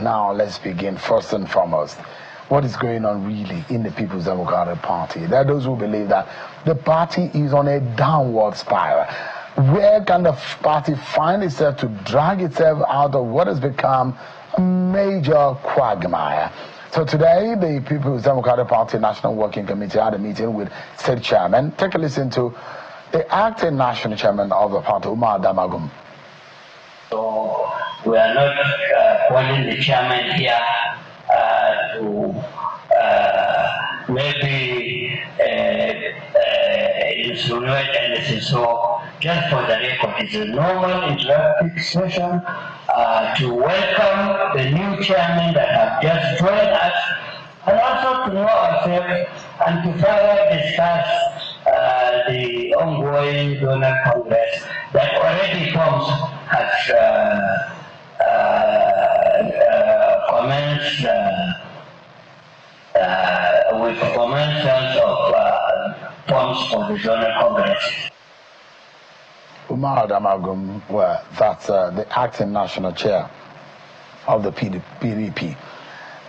now let's begin first and foremost. What is going on really in the People's Democratic Party? There are those who believe that the party is on a downward spiral. Where can the party find itself to drag itself out of what has become a major quagmire? So today, the People's Democratic Party National Working Committee had a meeting with state chairman. Take a listen to the acting national chairman of the party, Umar Damagum. So we are not calling the chairman here to maybe insinuate anything. So just for the record, it's a normal interactive session to welcome the new chairman that have just joined us, and also to know ourselves and to further discuss the ongoing donor congress that already has commenced with commencement of forms for the donor congress. Umar Damagum, that's the acting national chair of the PDP.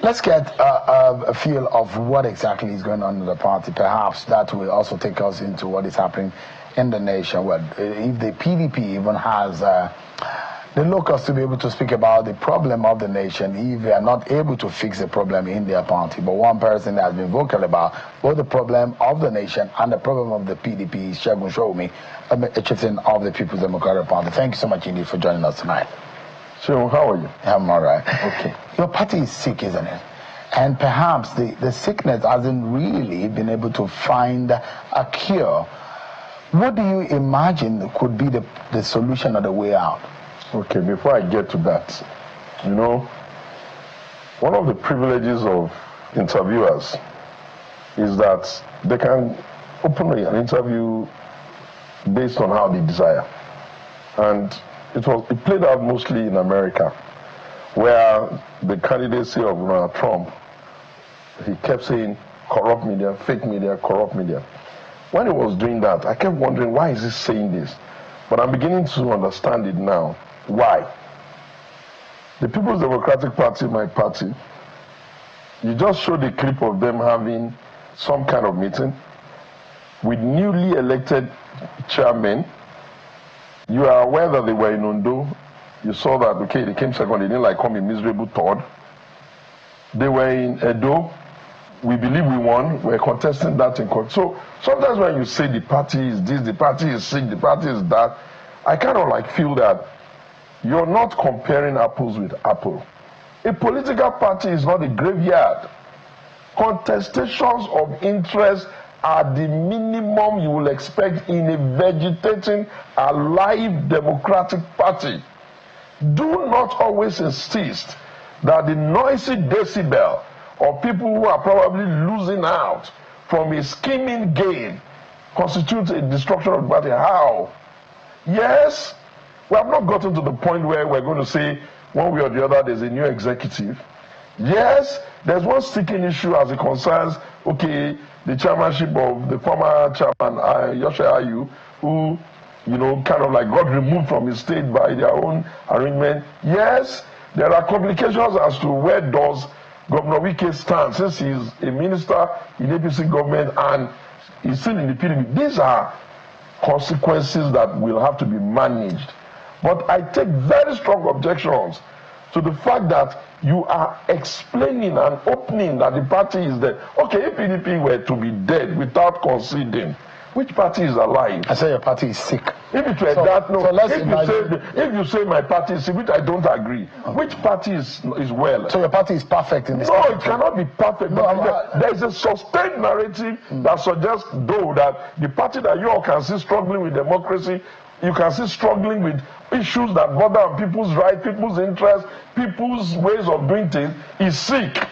Let's get a feel of what exactly is going on in the party. Perhaps that will also take us into what is happening in the nation. Well, if the PDP even has the locals to be able to speak about the problem of the nation, if they are not able to fix the problem in their party. But one person has been vocal about both the problem of the nation and the problem of the PDP is Sowunmi, a chieftain of the People's Democratic Party. Thank you so much indeed for joining us tonight. So how are you? I'm all right. Okay. Your party is sick, isn't it? And perhaps the sickness hasn't really been able to find a cure. What do you imagine could be the solution or the way out? Okay, before I get to that, you know, one of the privileges of interviewers is that they can open an interview based on how they desire. And it played out mostly in America, where the candidacy of Donald Trump, he kept saying corrupt media, fake media, corrupt media. When he was doing that, I kept wondering, why is he saying this? But I'm beginning to understand it now. Why? The People's Democratic Party, my party, you just showed a clip of them having some kind of meeting with newly elected chairmen. You are aware that they were in Ondo. You saw that, okay, they came second, they didn't like come in miserable third. They were in Edo. We believe we won. We're contesting that in court. So sometimes when you say the party is this, the party is sick, the party is that, I kind of like feel that you're not comparing apples with apples. A political party is not a graveyard. Contestations of interest are the minimum you will expect in a vegetating, alive democratic party. Do not always insist that the noisy decibel of people who are probably losing out from a scheming gain constitutes a destruction of the party. How? Yes, we have not gotten to the point where we're going to say one way or the other there's a new executive. Yes, there's one sticking issue as it concerns, okay, the chairmanship of the former chairman, Yoshe Ayu, who, you know, kind of like got removed from his state by their own arrangement. Yes, there are complications as to where does Governor Wike stand, since he's a minister in APC government and he's still in the PDP. These are consequences that will have to be managed. But I take very strong objections to the fact that you are explaining and opening that the party is dead. Okay, if PDP were to be dead without conceding, which party is alive? I say your party is sick. If it were that, no. So if you say my party is sick, which I don't agree, which party is well? So your party is perfect in this No, country. it cannot be perfect. No, there is a sustained narrative that suggests, though, that the party that you all can see struggling with democracy, you can see struggling with issues that bother people's rights, people's interests, people's ways of doing things, is sick.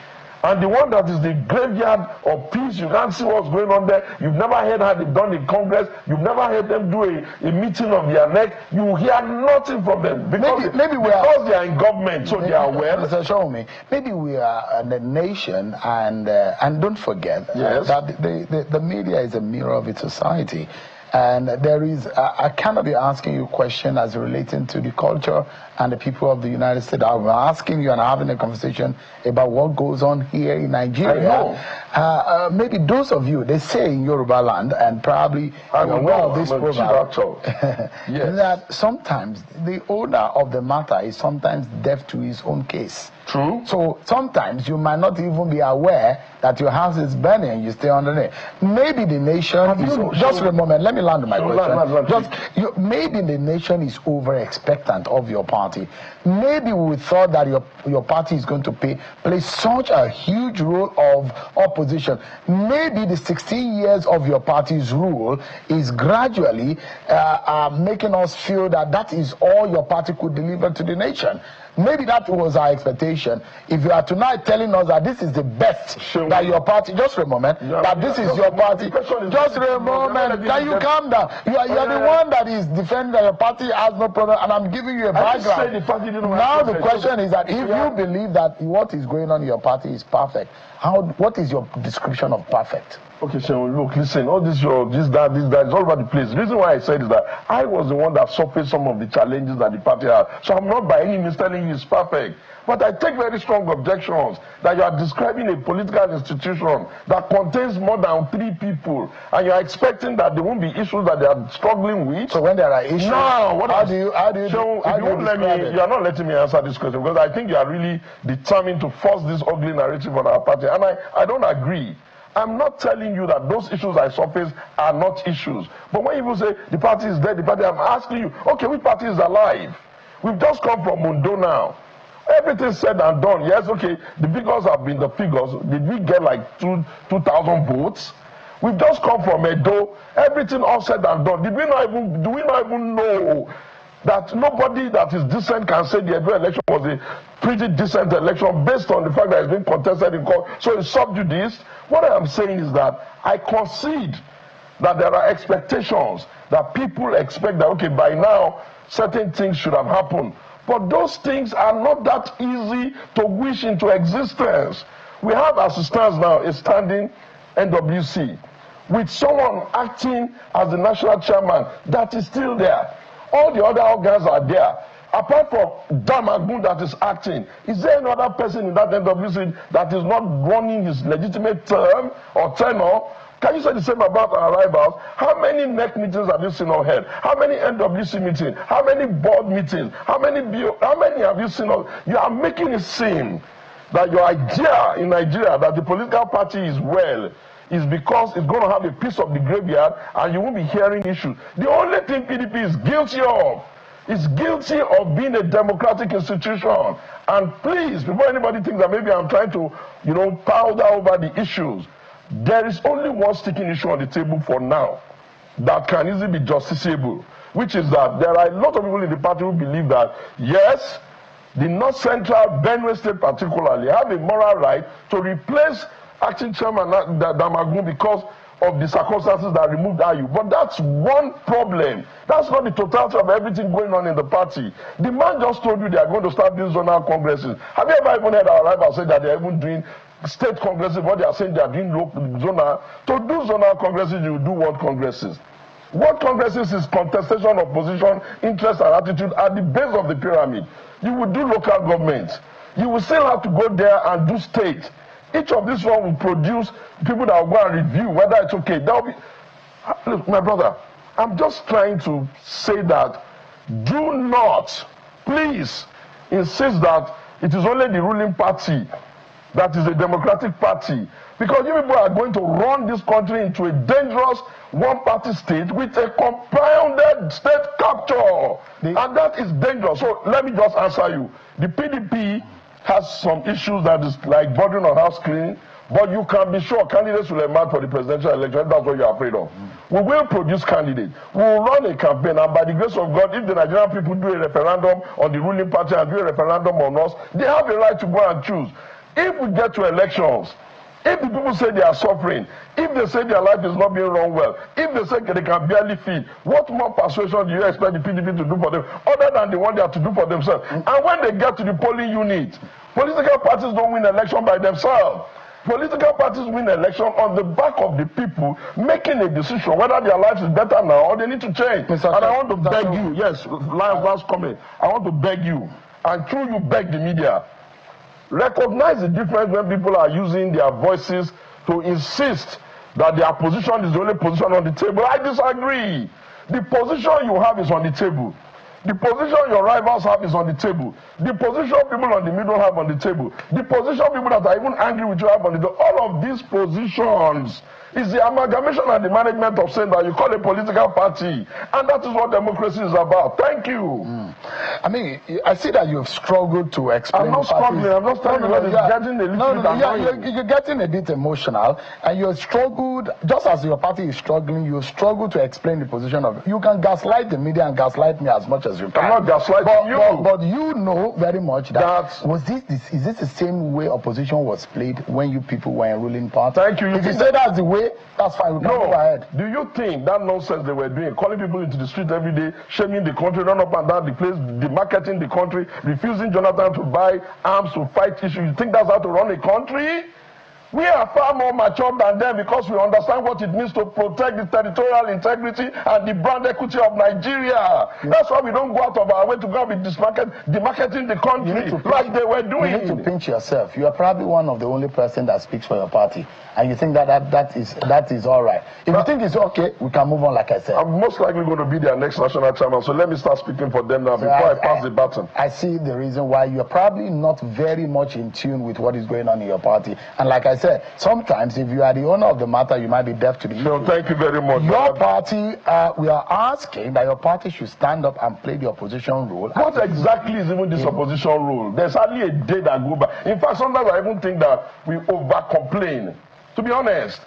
And the one that is the graveyard of peace, you can't see what's going on there. You've never heard how they've done in Congress. You've never heard them do a meeting of their neck. You hear nothing from them because they are in government, so they are well. Mr. Sowunmi, maybe we are a nation, and don't forget that the media is a mirror of its society. And there is, I cannot be asking you a question as relating to the culture and the people of the United States. I'm asking you and having a conversation about what goes on here in Nigeria. Maybe those of you, they say in Yoruba land, and probably you're aware of this proverb, yes, that sometimes the owner of the matter is sometimes deaf to his own case. True. So sometimes you might not even be aware that your house is burning and you stay underneath. Maybe the nation is, just a moment, let me land my question. Maybe the nation is over expectant of your party. Maybe we thought that your party is going to play such a huge role of opposition. Maybe the 16 years of your party's rule is gradually making us feel that that is all your party could deliver to the nation. Maybe that was our expectation. If you are tonight telling us that this is the best that your party, just for a moment, that this is your party, just for a moment, can you calm down? You are the one that is defending that your party has no problem, and I'm giving you a background. Now the question is that if you believe that what is going on in your party is perfect, what is your description of perfect? Okay, so look, listen, all this, that, it's all over the place. The reason why I said is that I was the one that suffered some of the challenges that the party has. So I'm not by any means telling you it's perfect. But I take very strong objections that you are describing a political institution that contains more than 3 people, and you are expecting that there won't be issues that they are struggling with. So when there are issues, how do you describe it? You are not letting me answer this question, because I think you are really determined to force this ugly narrative on our party, and I don't agree. I'm not telling you that those issues I surface are not issues. But when people say the party is dead, I'm asking you, okay, which party is alive? We've just come from Mundo now. Everything said and done. Yes, okay, the figures have been the figures. Did we get like 2,000 votes? We've just come from Edo. Everything all said and done. Do we not even know that nobody that is decent can say the Edo election was a pretty decent election based on the fact that it's been contested in court? So it's subjudice. What I am saying is that I concede that there are expectations, that people expect that, okay, by now certain things should have happened. But those things are not that easy to wish into existence. We have, as it stands now, a standing NWC with someone acting as the national chairman that is still there. All the other organs are there. Apart from Damagun that is acting, is there another person in that NWC that is not running his legitimate term or tenure? Can you say the same about our rivals? How many NEC meetings have you seen or heard? How many NWC meetings? How many board meetings? How many have you seen? You are making it seem that your idea in Nigeria that the political party is well is because it's going to have a piece of the graveyard and you won't be hearing issues. The only thing PDP is guilty of is guilty of being a democratic institution. And please, before anybody thinks that maybe I'm trying to, powder over the issues, there is only one sticking issue on the table for now that can easily be justiciable, which is that there are a lot of people in the party who believe that, yes, the North Central, Benue State particularly, have a moral right to replace acting chairman Damagun because of the circumstances that removed Ayu. But that's one problem. That's not the totality of everything going on in the party. The man just told you they are going to start doing zonal congresses. Have you ever even heard our rival say that they are even doing state congresses? What they are saying, they are doing local zonal. To do zonal congresses, you do world congresses. World congresses is contestation of position, interest, and attitude at the base of the pyramid. You will do local government. You will still have to go there and do state. Each of these one will produce people that will go and review whether it's okay. That will be, look, my brother, I'm just trying to say that do not, please, insist that it is only the ruling party that is a democratic party. Because you people are going to run this country into a dangerous one-party state with a compounded state capture. And that is dangerous. So let me just answer you. The PDP has some issues that is like bordering on house cleaning, but you can be sure candidates will emerge for the presidential election. That's what you're afraid of. We will produce candidates. We will run a campaign, and by the grace of God, if the Nigerian people do a referendum on the ruling party and do a referendum on us, they have a right to go and choose. If we get to elections, if the people say they are suffering, if they say their life is not being run well, if they say they can barely feed, what more persuasion do you expect the PDP to do for them other than the one they have to do for themselves? And when they get to the polling unit, political parties don't win election by themselves. Political parties win election on the back of the people making a decision whether their lives is better now or they need to change. And I want to beg you, yes, last comment, I want to beg you, and through you beg the media, recognize the difference when people are using their voices to insist that their position is the only position on the table. I disagree. The position you have is on the table. The position your rivals have is on the table. The position people on the middle have on the table. The position people that are even angry with you have on the table. All of these positions is the amalgamation and the management of saying that you call a political party. And that is what democracy is about. Thank you. I mean, I see that you've struggled to explain. I'm not struggling. I'm just telling you what is getting a little bit annoying. You're getting a bit emotional, and you've struggled, just as your party is struggling, you struggle to explain the position of it. You can gaslight the media and gaslight me as much as you can. I'm not gaslighting you. But you know very much that is this the same way opposition was played when you people were in ruling party? Thank you. If you say that's the way, that's fine. We can go ahead. Do you think that nonsense they were doing, calling people into the street every day, shaming the country, run up and down the place, demarketing the country, refusing Jonathan to buy arms to fight issues, you think that's how to run a country? We are far more mature than them because we understand what it means to protect the territorial integrity and the brand equity of Nigeria. That's why we don't go out of our way to go and be demarketing the country like they were doing. You need to pinch yourself. You are probably one of the only person that speaks for your party, and you think that is all right. If you think it's okay, we can move on. Like I said, I'm most likely going to be their next national chairman, so let me start speaking for them now before I pass the baton. I see the reason why you're probably not very much in tune with what is going on in your party, and like I said, sometimes if you are the owner of the matter, you might be deaf to the issue. No, thank you very much. Your party, we are asking that your party should stand up and play the opposition role. What exactly is even this opposition role? There's hardly a day that go by. In fact, sometimes I even think that we over-complain. To be honest,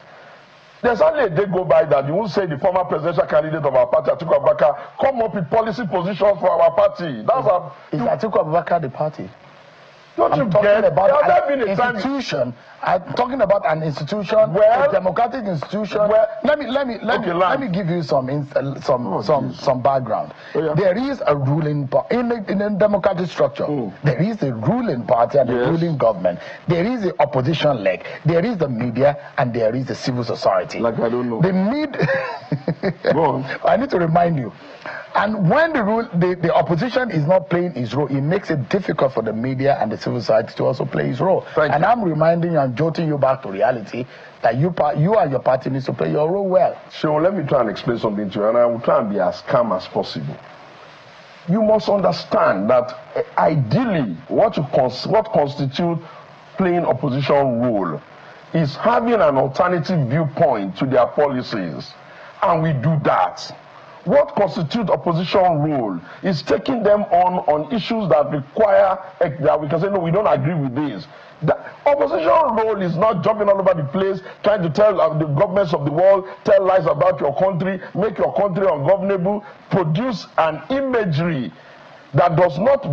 there's hardly a day go by that you won't say the former presidential candidate of our party, Atiku Abubakar, come up with policy positions for our party. That's is Atiku Abubakar the party? Don't you get about an institution? I'm talking about an institution, a democratic institution. Let me give you some background. There is a ruling in a democratic structure. There is a ruling party and a ruling government. There is the opposition leg. There is the media and there is the civil society. Like I don't know. Go on. I need to remind you. And when the opposition is not playing its role, it makes it difficult for the media and the civil society to also play its role. And I'm reminding you and jolting you back to reality that you and your party needs to play your role well. So let me try and explain something to you, and I will try and be as calm as possible. You must understand that ideally, what constitutes playing opposition role is having an alternative viewpoint to their policies, and we do that. What constitutes opposition role is taking them on issues that require that we can say, no, we don't agree with this. The opposition role is not jumping all over the place, trying to tell the governments of the world, tell lies about your country, make your country ungovernable, produce an imagery that does not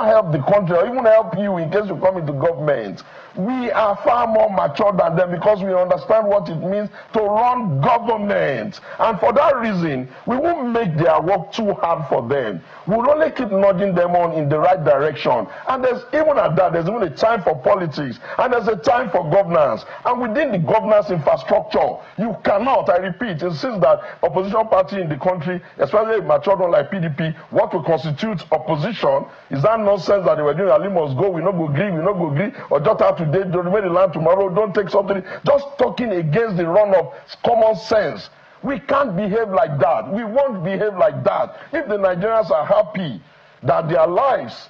help the country or even help you in case you come into government. We are far more mature than them because we understand what it means to run government. And for that reason, we won't make their work too hard for them. We'll only keep nudging them on in the right direction. And there's even at that, there's even a time for politics. And there's a time for governance. And within the governance infrastructure, you cannot, I repeat, it says that opposition party in the country, especially a mature one like PDP, what will constitute opposition is that nonsense that they were doing, Ali must go, we not go agree, or just have today, don't remain the land tomorrow, don't take something, just talking against the run of common sense. We can't behave like that. We won't behave like that. If the Nigerians are happy that their lives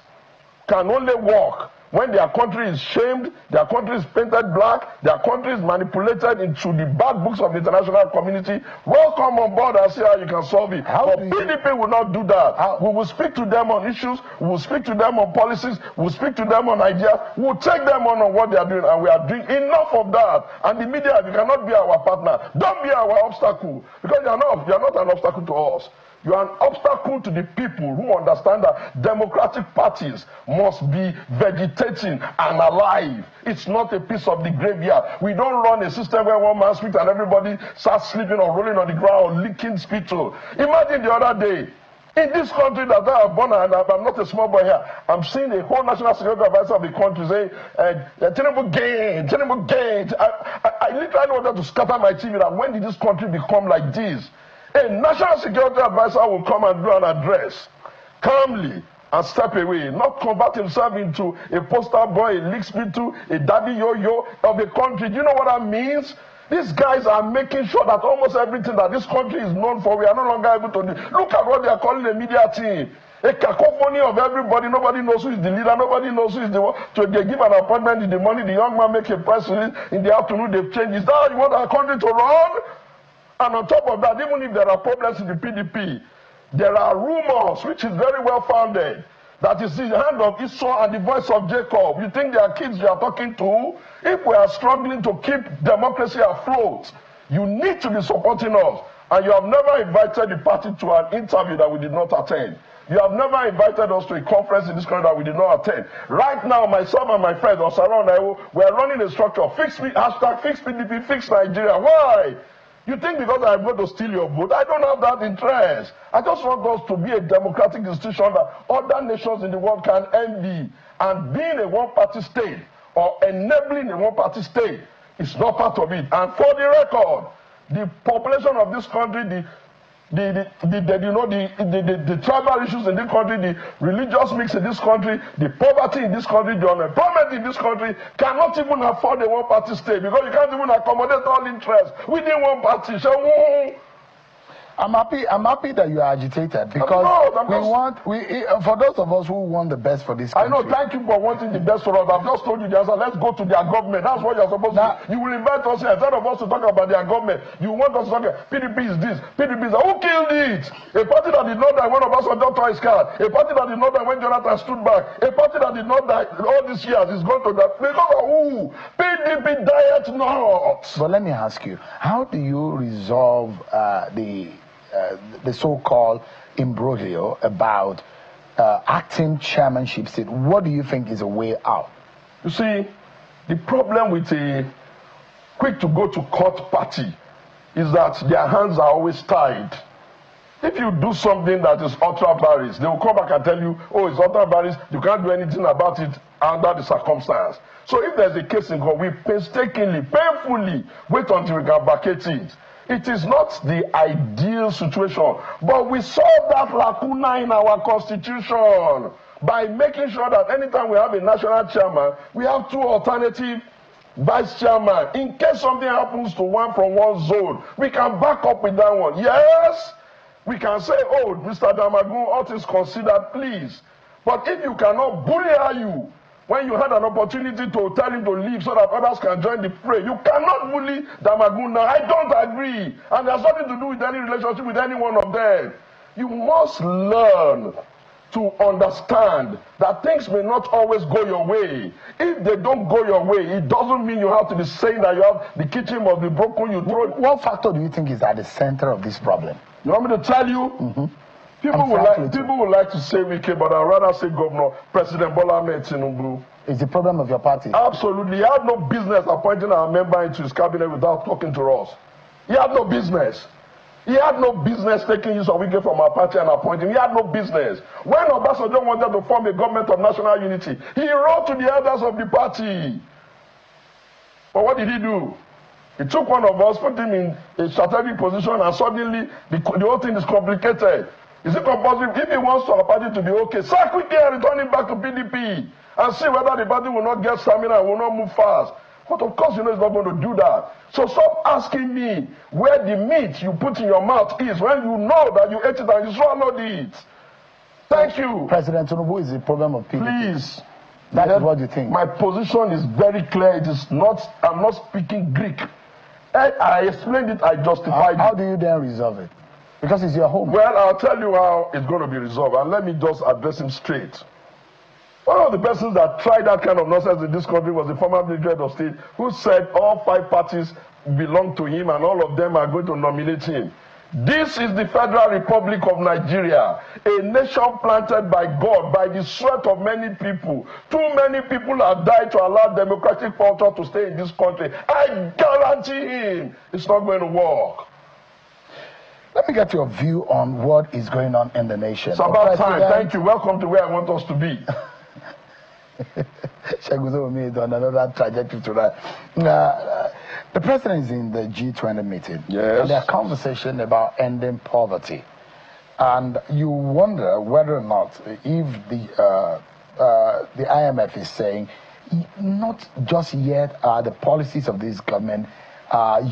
can only work when their country is shamed, their country is painted black, their country is manipulated into the bad books of the international community, welcome on board and see how you can solve it. But PDP will not do that. We will speak to them on issues, we will speak to them on policies, we will speak to them on ideas, we will take them on what they are doing, and we are doing enough of that. And the media, you cannot be our partner. Don't be our obstacle, because you are not an obstacle to us. You are an obstacle to the people who understand that democratic parties must be vegetating and alive. It's not a piece of the graveyard. We don't run a system where one man speaks and everybody starts sleeping or rolling on the ground or licking spittle. Imagine the other day, In this country that I am born, and I'm not a small boy here, I'm seeing the whole national security advisor of the country saying, terrible gain, terrible gain. I literally wanted to scatter my TV that when did this country become like this? A national security advisor will come and do an address calmly and step away, not convert himself into a poster boy, a leak spittle, a daddy yo-yo of the country. Do you know what that means? These guys are making sure that almost everything that this country is known for, we are no longer able to do. Look at what they are calling the media team. A cacophony of everybody. Nobody knows who is the leader. Nobody knows who is the one. So they give an appointment in the morning. The young man makes a press release. In the afternoon, they've changed. Is that how you want our country to run? And on top of that, even if there are problems in the PDP, there are rumors, which is very well founded, that is the hand of Esau and the voice of Jacob. You think they are kids you are talking to? If we are struggling to keep democracy afloat, you need to be supporting us. And you have never invited the party to an interview that we did not attend. You have never invited us to a conference in this country that we did not attend. Right now, myself and my friend Osaro and I, we are running a structure. Fix PDP, fix Nigeria. Why? You think because I'm going to steal your vote? I don't have that interest. I just want us to be a democratic institution that other nations in the world can envy. And being a one-party state or enabling a one-party state is not part of it. And for the record, the population of this country, the tribal issues in this country, the religious mix in this country, the poverty in this country, the unemployment in this country cannot even afford a one-party state because you can't even accommodate all interests within one party. So, I'm happy that you are agitated because for those of us who want the best for this country. I know, thank you for wanting the best for us. I've just told you the answer. Let's go to their government. That's what you're supposed to do. You will invite us here. Instead of us to talk about their government, you want us to talk about PDP is this, PDP is that. Who killed it? A party that did not die when Obasanjo tore his card. A party that did not die when Jonathan stood back. A party that did not die all these years is going to die. Because of who? PDP diet not. But let me ask you, how do you resolve the so-called imbroglio about acting chairmanship state? What do you think is a way out? You see, the problem with a quick to go to court party is that their hands are always tied. If you do something that is ultra virus, they will come back and tell you, oh, it's ultra virus, you can't do anything about it under the circumstance. So if there's a case in court, we painstakingly, painfully wait until we can vacate it. It is not the ideal situation, but we solve that lacuna in our constitution by making sure that anytime we have a national chairman, we have two alternative vice chairman. In case something happens to one from one zone, we can back up with that one. Yes, we can say, oh, Mr. Damagun, all things considered, please. But if you cannot bully you, when you had an opportunity to tell him to leave so that others can join the fray, you cannot bully Damagun now. I don't agree. And there's nothing to do with any relationship with any one of them. You must learn to understand that things may not always go your way. If they don't go your way, it doesn't mean you have to be saying that you have the kitchen must be broken. You throw it. What factor do you think is at the center of this problem? You want me to tell you? Mm-hmm. People would like to say Wike, but I'd rather say Governor President Bola Ahmed Tinubu. It's the problem of your party. Absolutely. He had no business appointing our member into his cabinet without talking to us. He had no business. He had no business taking use of Wike from our party and appointing. He had no business. When Obasanjo wanted to form a government of national unity, he wrote to the elders of the party. But what did he do? He took one of us, put him in a strategic position, and suddenly the whole thing is complicated. Is it compulsory? If he wants our party to be okay, sack quickly and return him back to PDP and see whether the party will not get stamina and will not move fast. But of course, you know he's not going to do that. So stop asking me where the meat you put in your mouth is when you know that you ate it and you swallowed it. Thank you. President Tinubu is the problem of PDP. Please. That is what you think. My position is very clear. It is not, I'm not speaking Greek. I explained it, I justified it. How do you then resolve it? Because it's your home. Well, I'll tell you how it's going to be resolved, and let me just address him straight. One of the persons that tried that kind of nonsense in this country was the former Minister of State, who said all 5 parties belong to him and all of them are going to nominate him. This is the Federal Republic of Nigeria, a nation planted by God, by the sweat of many people. Too many people have died to allow democratic culture to stay in this country. I guarantee him it's not going to work. Let me get your view on what is going on in the nation. It's about time. Thank you. Welcome to where I want us to be. Sowunmi is on another trajectory to that. The president is in the G20 meeting. Yes. And there are conversations about ending poverty. And you wonder whether or not if the IMF is saying not just yet are the policies of this government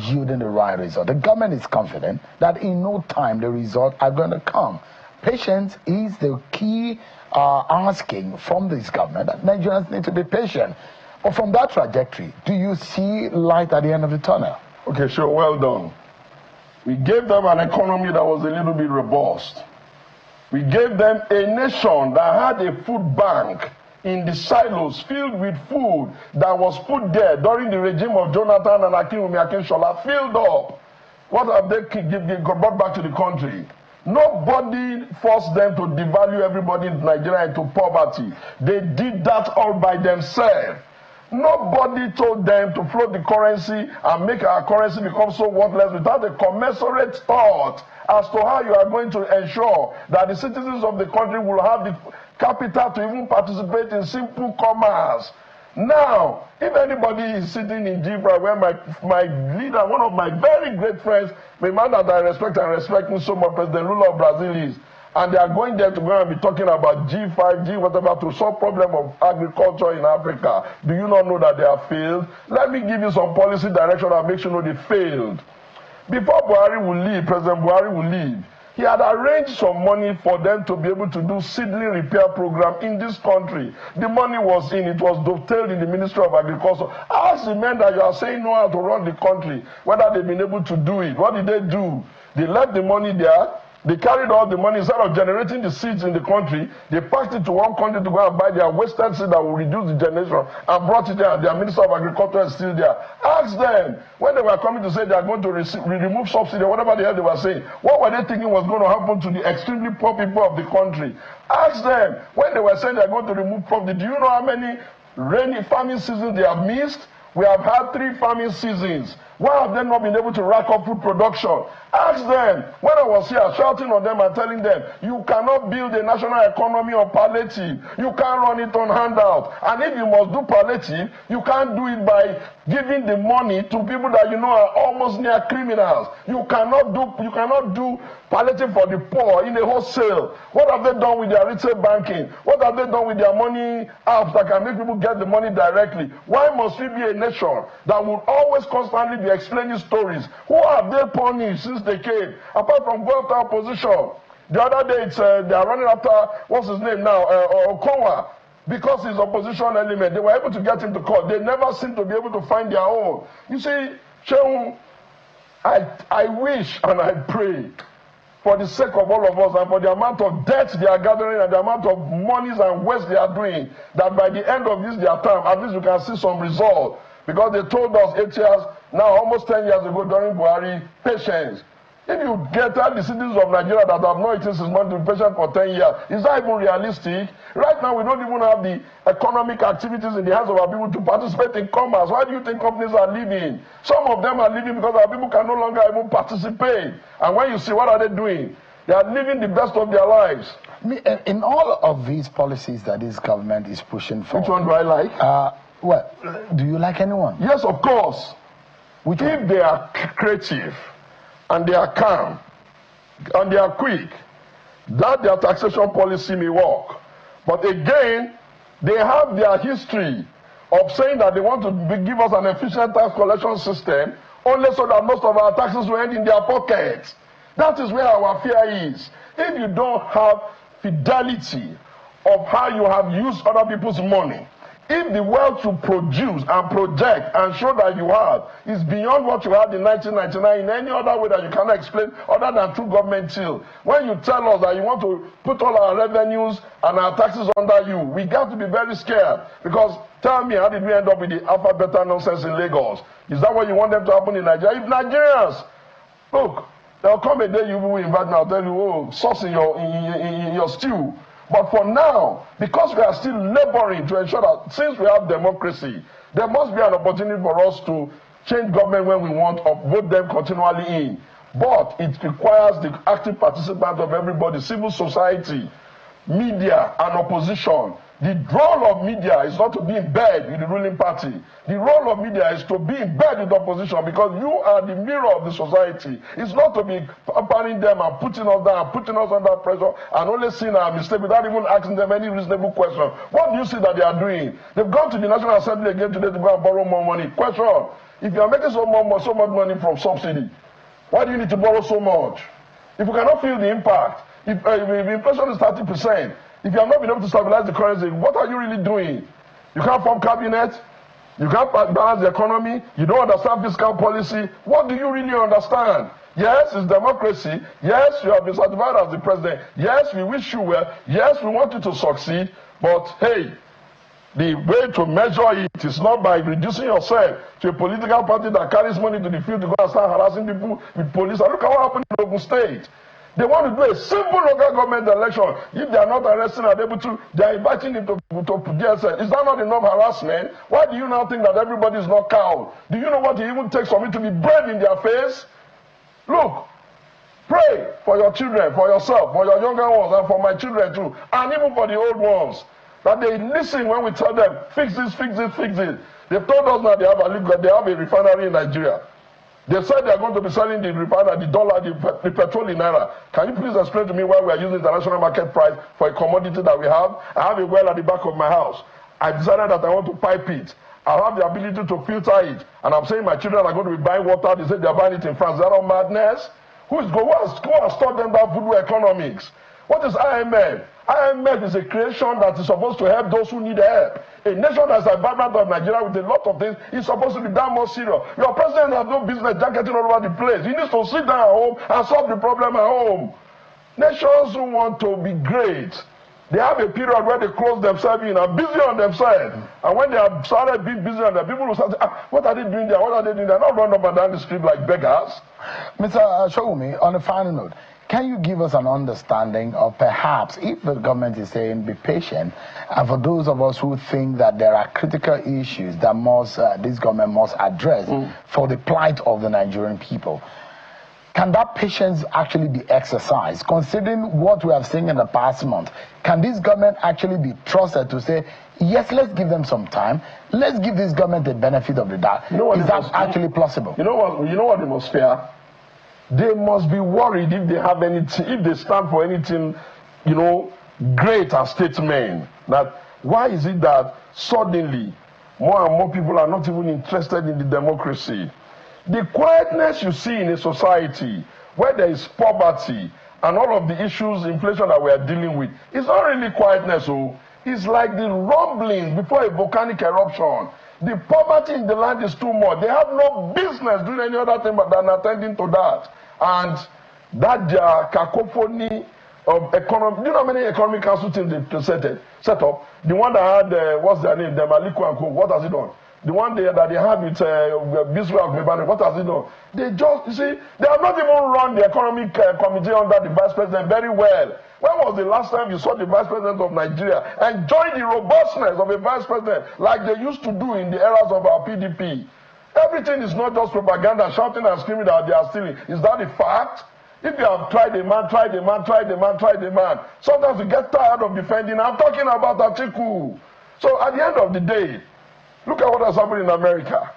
yielding the right result. The government is confident that in no time the results are going to come. Patience is the key asking from this government that Nigerians need to be patient. But from that trajectory, do you see light at the end of the tunnel? Okay, sure, well done. We gave them an economy that was a little bit robust. We gave them a nation that had a food bank in the silos filled with food that was put there during the regime of Jonathan and Akinwumi-Akintola, filled up. What have they brought back to the country? Nobody forced them to devalue everybody in Nigeria into poverty. They did that all by themselves. Nobody told them to float the currency and make our currency become so worthless without a commensurate thought as to how you are going to ensure that the citizens of the country will have the capital to even participate in simple commerce. Now, if anybody is sitting in G5 where my leader, one of my very great friends, the man that I respect and respect him so much, President Lula of Brazil is, and they are going there to go and be talking about G5, G whatever, to solve problem of agriculture in Africa. Do you not know that they have failed? Let me give you some policy direction that makes you know they failed. Before Buhari will leave, President Buhari will leave, he had arranged some money for them to be able to do seedling repair program in this country. The money was in, it was dovetailed in the Ministry of Agriculture. Ask the men that you are saying know how to run the country, whether they've been able to do it. What did they do? They left the money there. They carried all the money. Instead of generating the seeds in the country, they packed it to one country to go and buy their wasted seed that will reduce the generation and brought it there. Their Minister of Agriculture is still there. Ask them, when they were coming to say they are going to remove subsidy or whatever the hell they were saying, what were they thinking was going to happen to the extremely poor people of the country? Ask them, when they were saying they are going to remove poverty, do you know how many rainy farming seasons they have missed? We have had 3 farming seasons. Why have they not been able to rack up food production? Ask them. When I was here shouting on them and telling them, you cannot build a national economy on palliative. You can't run it on handout. And if you must do palliative, you can't do it by giving the money to people that you know are almost near criminals. You cannot do palliative for the poor in a wholesale. What have they done with their retail banking? What have they done with their money apps that can make people get the money directly? Why must we be a nation that will always constantly be explaining stories? Who have they punished since they came? Apart from going after opposition. The other day they are running after, what's his name now, Okonwa. Because he's opposition element, they were able to get him to court. They never seem to be able to find their own. You see, Shehu, I wish and I pray for the sake of all of us and for the amount of debt they are gathering and the amount of monies and waste they are doing, that by the end of this their term, at least we can see some result. Because they told us 8 years, now almost 10 years ago during Buhari, patience. If you get the citizens of Nigeria that have not eaten since months to be patient for 10 years, is that even realistic? Right now, we don't even have the economic activities in the hands of our people to participate in commerce. Why do you think companies are leaving? Some of them are leaving because our people can no longer even participate. And when you see what are they doing, they are living the best of their lives. In all of these policies that this government is pushing for, which one do I like? Well, do you like anyone? Yes, of course. If they are creative, and they are calm, and they are quick, that their taxation policy may work. But again, they have their history of saying that they want to give us an efficient tax collection system, only so that most of our taxes will end in their pockets. That is where our fear is. If you don't have fidelity of how you have used other people's money, if the wealth you produce and project and show that you have is beyond what you had in 1999 in any other way that you cannot explain other than through government till, when you tell us that you want to put all our revenues and our taxes under you, we got to be very scared. Because tell me, how did we end up with the alpha beta nonsense in Lagos? Is that what you want them to happen in Nigeria? If Nigerians, look, there'll come a day you will invite me, I'll tell you, oh, sauce in your stew. But for now, because we are still laboring to ensure that since we have democracy, there must be an opportunity for us to change government when we want or vote them continually in. But it requires the active participation of everybody, civil society, media, and opposition. The role of media is not to be in bed with the ruling party. The role of media is to be in bed with the opposition, because you are the mirror of the society. It's not to be pampering them and putting us down, putting us under pressure, and only seeing our mistake without even asking them any reasonable question. What do you see that they are doing? They've gone to the National Assembly again today to go and borrow more money. Question: if you are making so much money from subsidy, why do you need to borrow so much? If you cannot feel the impact, if inflation is 30%, if you have not been able to stabilize the currency, what are you really doing? You can't form cabinet, you can't balance the economy, you don't understand fiscal policy. What do you really understand? Yes, it's democracy. Yes, you have been certified as the president. Yes, we wish you well. Yes, we want you to succeed. But hey, the way to measure it is not by reducing yourself to a political party that carries money to the field to go and start harassing people with police. And look at what happened in Ogun State. They want to do a simple local government election. If they are not arresting and able to, they are inviting them to DSS. Is that not enough harassment? Why do you now think that everybody is not cowed? Do you know what it even takes for me to be brave in their face? Look, pray for your children, for yourself, for your younger ones, and for my children too, and even for the old ones. That they listen when we tell them, fix this, fix this, fix it. They've told us now they have a refinery in Nigeria. They said they are going to be selling the refinery, the dollar, the petrol in naira. Can you please explain to me why we are using international market price for a commodity that we have? I have a well at the back of my house. I decided that I want to pipe it. I have the ability to filter it. And I'm saying my children are going to be buying water. They say they are buying it in France. Is that all madness? Who has taught them that voodoo economics? What is IMF? IMF is a creation that is supposed to help those who need help. A nation that's a vibrant of Nigeria with a lot of things is supposed to be damn more serious. Your president has no business jacketing all over the place. He needs to sit down at home and solve the problem at home. Nations who want to be great, they have a period where they close themselves in and busy on themselves. And when they have started being busy on them, people will start saying, what are they doing there? What are they doing there? Not run up and down the street like beggars. Mr. Sowunmi, on a final note, can you give us an understanding of perhaps, if the government is saying be patient, and for those of us who think that there are critical issues that this government must address for the plight of the Nigerian people, can that patience actually be exercised? Considering what we have seen in the past month, can this government actually be trusted to say, yes, let's give them some time, let's give this government the benefit of the doubt? Is that actually plausible? You know what they must fear? They must be worried if they have anything, if they stand for anything, great as statesmen. That why is it that suddenly more and more people are not even interested in the democracy? The quietness you see in a society where there is poverty and all of the issues, inflation that we are dealing with, it's not really quietness. It's like the rumblings before a volcanic eruption. The poverty in the land is too much. They have no business doing any other thing but than attending to that. And that cacophony of economy. Do you know how many economic council teams they set up? The one that had, what's their name? The Maliku and Co. What has it done? The one that they had with Bismarck, what has it done? They just, you see, they have not even run the economic committee under the vice president very well. When was the last time you saw the vice president of Nigeria enjoy the robustness of a vice president like they used to do in the eras of our PDP? Everything is not just propaganda, shouting and screaming that they are stealing. Is that a fact? If you have tried a man, tried a man, tried a man, tried a man, sometimes you get tired of defending. I'm talking about Atiku. So at the end of the day, look at what has happened in America.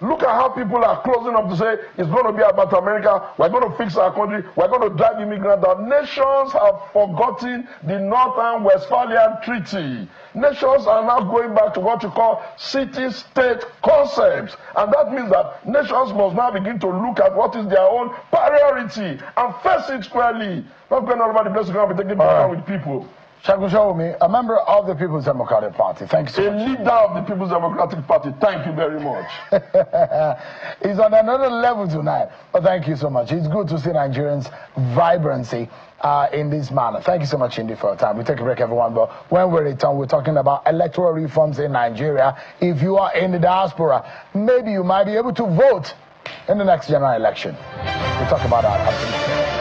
Look at how people are closing up to say it's going to be about America. We're going to fix our country. We're going to drive immigrants out. Nations have forgotten the Northern Westphalian Treaty. Nations are now going back to what you call city-state concepts. And that means that nations must now begin to look at what is their own priority and face it squarely. Not going all over the place to be taking power with people. Sowunmi, a member of the People's Democratic Party. Thank you so much. A leader of the People's Democratic Party. Thank you very much. He's on another level tonight. But thank you so much. It's good to see Nigerians' vibrancy in this manner. Thank you so much, Indy, for your time. We take a break, everyone. But when we return, we're talking about electoral reforms in Nigeria. If you are in the diaspora, maybe you might be able to vote in the next general election. We'll talk about that after this.